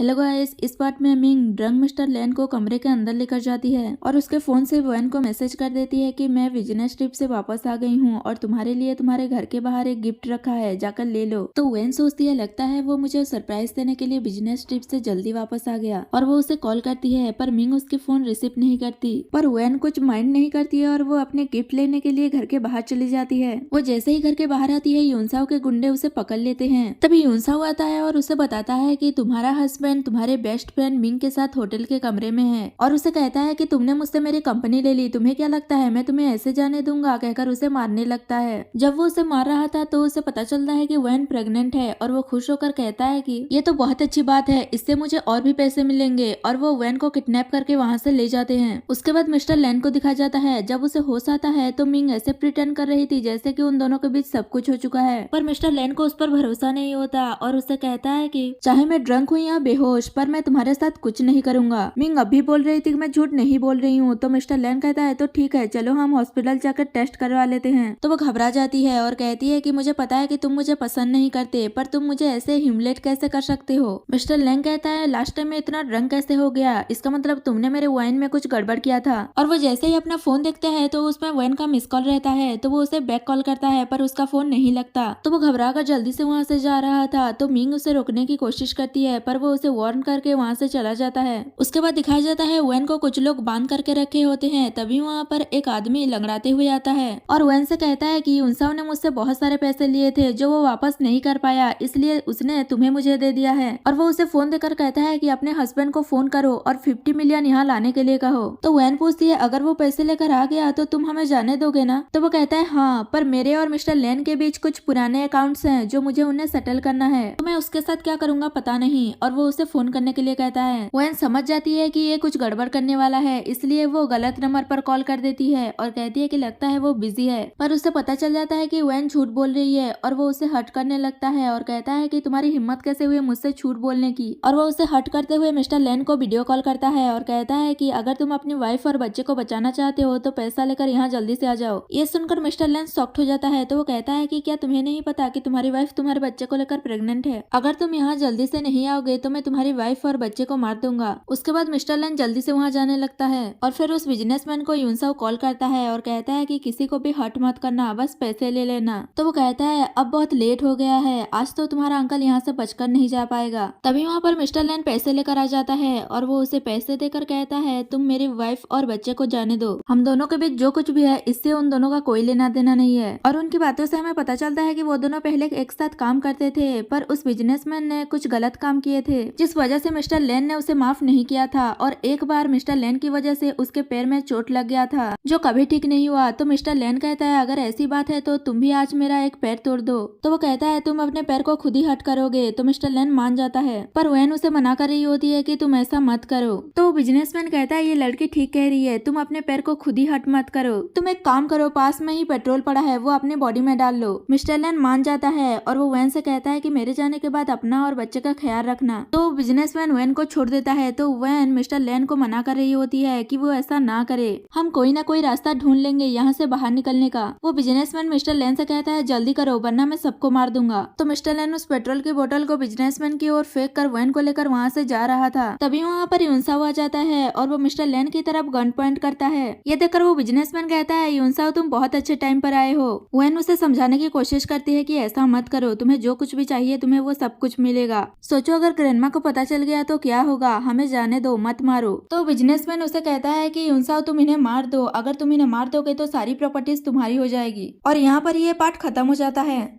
Hello guys, इस part में Ming drunk mister लैन को कमरे के अंदर लेकर जाती है और उसके फोन से वैन को मैसेज कर देती है कि मैं बिजनेस ट्रिप से वापस आ गई हूँ और तुम्हारे लिए तुम्हारे घर के बाहर एक गिफ्ट रखा है, जाकर ले लो। तो वैन सोचती है लगता है वो मुझे सरप्राइज देने के लिए बिजनेस ट्रिप से जल्दी वापस आ गया और वो उसे कॉल करती है, पर मिंग उसके फोन रिसीव नहीं करती। पर वैन कुछ माइंड नहीं करती है और वो अपने गिफ्ट लेने के लिए घर के बाहर चली जाती है। वो जैसे ही घर के बाहर आती है, यूनसाओ के गुंडे उसे पकड़ लेते हैं। तभी यूनसाओ आता है और उसे बताता है कि तुम्हारा हस्बैंड तुम्हारे बेस्ट फ्रेंड मिंग के साथ होटल के कमरे में है और उसे कहता है कि तुमने मुझसे मेरी कंपनी ले ली, तुम्हें क्या लगता है मैं तुम्हें ऐसे जाने दूंगा, कहकर उसे मारने लगता है। जब वो उसे मार रहा था तो उसे पता चलता है कि वैन प्रेग्नेंट है और वो खुश होकर कहता है कि ये तो बहुत अच्छी बात है, इससे मुझे और भी पैसे मिलेंगे, और वो वैन को किडनैप करके वहाँ से ले जाते हैं। उसके बाद मिस्टर लैन को दिखाया जाता है। जब उसे होश आता है तो मिंग ऐसे प्रिटेंड कर रही थी जैसे कि उन दोनों के बीच सब कुछ हो चुका है, पर मिस्टर लैन को उस पर भरोसा नहीं होता और उसे कहता है कि चाहे मैं ड्रंक हूँ या बेहोश, पर मैं तुम्हारे साथ कुछ नहीं करूंगा। मिंग अभी बोल रही थी कि मैं झूठ नहीं बोल रही हूँ। तो मिस्टर लैन कहता है तो ठीक है, चलो हम हॉस्पिटल जाकर टेस्ट करवा लेते हैं। तो वो घबरा जाती है और कहती है कि मुझे पता है कि तुम मुझे पसंद नहीं करते, पर तुम मुझे ऐसे ह्यूमिलेट कैसे कर सकते हो। मिस्टर लैन कहता है लास्ट टाइम में इतना ड्रंक कैसे हो गया, इसका मतलब तुमने मेरे वाइन में कुछ गड़बड़ किया था। और वो जैसे ही अपना फोन देखते हैं तो उसमें वैन का मिस कॉल रहता है, तो वो उसे बैक कॉल करता है पर उसका फोन नहीं लगता। तो वो घबरा कर जल्दी से वहाँ से जा रहा था। तो मिंग उसे रोकने की कोशिश करती है पर वो उसे वार्न करके वहाँ से चला जाता है। उसके बाद दिखाया जाता है वैन को कुछ लोग बांध करके रखे होते हैं। तभी वहाँ पर एक आदमी लंगड़ाते हुए आता है और वैन से कहता है कि यूनसाओ ने मुझसे बहुत सारे पैसे लिए थे जो वो वापस नहीं कर पाया, इसलिए उसने तुम्हें मुझे दे दिया है। और वो उसे फोन देकर कहता है कि अपने हस्बैंड को फोन करो और 50 मिलियन यहाँ लाने के लिए कहो। तो वैन पूछती है अगर वो पैसे लेकर आ गया तो तुम हमें जाने दोगे ना। तो वो कहता है हाँ, पर मेरे और मिस्टर लैन के बीच कुछ पुराने अकाउंट्स हैं जो मुझे उन्हें सेटल करना है, तो मैं उसके साथ क्या करूंगा पता नहीं। और वो उसे फोन करने के लिए कहता है। वैन समझ जाती है कि ये कुछ गड़बड़ करने वाला है, इसलिए वो गलत नंबर पर कॉल कर देती है और कहती है कि लगता है वो बिजी है। पर उसे पता चल जाता है कि वैन झूठ बोल रही है और वो उसे हर्ट करने लगता है और कहता है कि तुम्हारी हिम्मत कैसे हुई मुझसे झूठ बोलने की। और वो उसे हर्ट करते हुए मिस्टर लैन को वीडियो कॉल करता है और कहता है कि अगर तुम अपनी वाइफ और बच्चे को बचाना चाहते हो तो पैसा लेकर यहाँ जल्दी से आ जाओ। ये सुनकर मिस्टर लैन शॉक्ड हो जाता है। तो वो कहता है कि क्या तुम्हें नहीं पता कि तुम्हारी वाइफ तुम्हारे बच्चे को लेकर प्रेग्नेंट है, अगर तुम यहाँ जल्दी से नहीं आओगे तो मैं तुम्हारी वाइफ और बच्चे को मार दूंगा। उसके बाद मिस्टर लैन जल्दी से वहाँ जाने लगता है और फिर उस बिजनेसमैन को यूनसाओ कॉल करता है और कहता है कि किसी को भी हर्ट मत करना, बस पैसे ले लेना। तो वो कहता है अब बहुत लेट हो गया है, आज तो तुम्हारा अंकल यहाँ से बचकर नहीं जा पाएगा। तभी वहाँ पर मिस्टर लैन पैसे लेकर आ जाता है और वो उसे पैसे देकर कहता है तुम मेरी वाइफ और बच्चे को जाने दो, हम दोनों के बीच जो कुछ भी है इससे उन दोनों का कोई लेना देना नहीं है। और उनकी बातों से हमें पता चलता है कि वो दोनों पहले एक साथ काम करते थे, पर उस बिजनेसमैन ने कुछ गलत काम किए थे जिस वजह से मिस्टर लैन ने उसे माफ नहीं किया था। और एक बार मिस्टर लैन की वजह से उसके पैर में चोट लग गया था जो कभी ठीक नहीं हुआ। तो मिस्टर लैन कहता है अगर ऐसी बात है तो तुम भी आज मेरा एक पैर तोड़ दो। तो वो कहता है तुम अपने पैर को खुद ही हट करोगे। तो मिस्टर लैन मान जाता है, पर वैन उसे मना कर रही होती है कि तुम ऐसा मत करो। तो बिजनेसमैन कहता है ये लड़की ठीक कह रही है, तुम अपने पैर को खुद ही हट मत करो, तुम एक काम करो पास में ही पेट्रोल पड़ा है वो अपने बॉडी में डाल लो। मिस्टर लैन मान जाता है और वो वैन से कहता है कि मेरे जाने के बाद अपना और बच्चे का ख्याल रखना। तो बिजनेसमैन वैन को छोड़ देता है। तो वैन मिस्टर लैन को मना कर रही होती है कि वो ऐसा ना करे, हम कोई ना कोई रास्ता ढूंढ लेंगे यहाँ से बाहर निकलने का। वो बिजनेसमैन मिस्टर लैन से कहता है जल्दी करो वरना मैं सबको मार दूंगा। तो मिस्टर लैन उस पेट्रोल की बोतल को बिजनेसमैन की ओर फेंक कर वैन को लेकर वहाँ से जा रहा था। तभी वहाँ पर यूनसाओ आ जाता है और वो मिस्टर लैन की तरफ गन पॉइंट करता है। ये देखकर वो बिजनेसमैन कहता है यूनसाओ तुम बहुत अच्छे टाइम पर आए हो। वैन उसे समझाने की कोशिश करती है कि ऐसा मत करो, तुम्हें जो कुछ भी चाहिए तुम्हें वो सब कुछ मिलेगा। सोचो अगर ग्रैंडमा को पता चल गया तो क्या होगा, हमें जाने दो मत मारो। तो बिजनेसमैन उसे कहता है कि यूनसाओ तुम इन्हें मार दो, अगर तुम इन्हें मार दोगे तो सारी प्रॉपर्टीज तुम्हारी हो जाएगी। और यहाँ पर ये पार्ट खत्म हो जाता है।